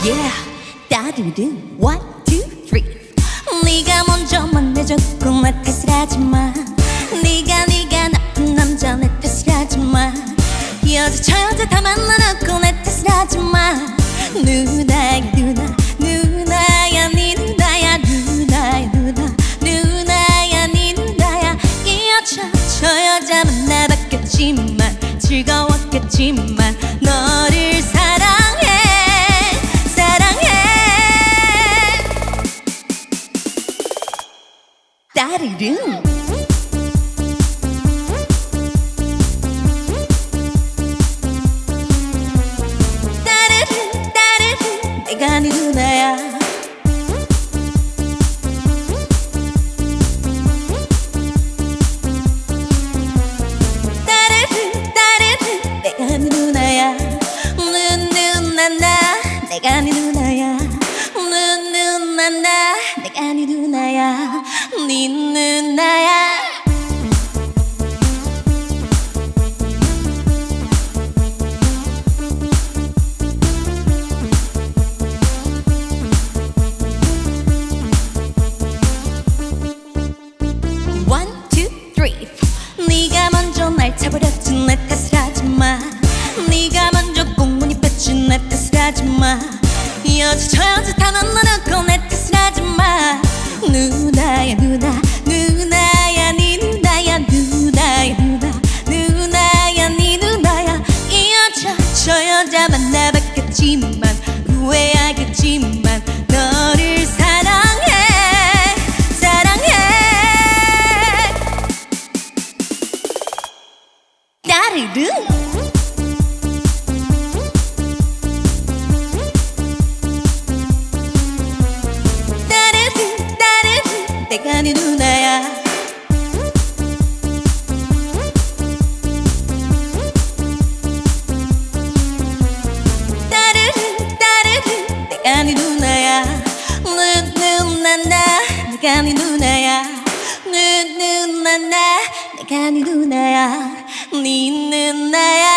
yeah. 따르릉 one two three. 네가 먼저 만나줬고 내 탓을 하지마. 네가 나쁜 남자 내 탓을 하지마. 여자 저 여자 다 만나놓고 내 탓을 하지마. 누나야 누나 누나야 네 누나야 누나야 누나 누나야 네 누나야. 이 여자 저 여자 만나봤겠지만 즐거웠겠지만 너를 사랑해 사랑해. 따르릉 내가 네 누나야. 따르릉 내가 네 누나야. 누누나나 내가 네 누나야. 누누나나 내가 네 누나야. 네 누나야. 네가 먼저 날 차버렸지 내 탓을 하지마. 네가 먼저 꽁무니 뺐지 내 탓을 하지마. 여자 저 여자 다 만나놓고 내 탓을 하지마. 누나야 누나 누나야 네 누나야 누나야 누나 누나야 네 누나야. 이 여자 저 여자 만나봤겠지만 후회하겠지만 너를 사랑해 사랑해. 따르릉 따르릉 내가 네 누나야. 따르릉 내가 네 누나야. 누누나나 내가 네 누나야. 누누나나 내가 네 누나야. 네 누나야.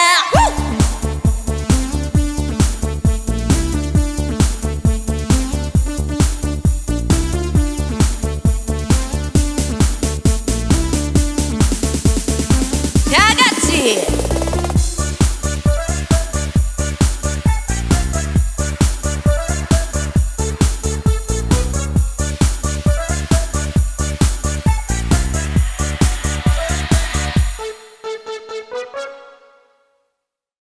다 같이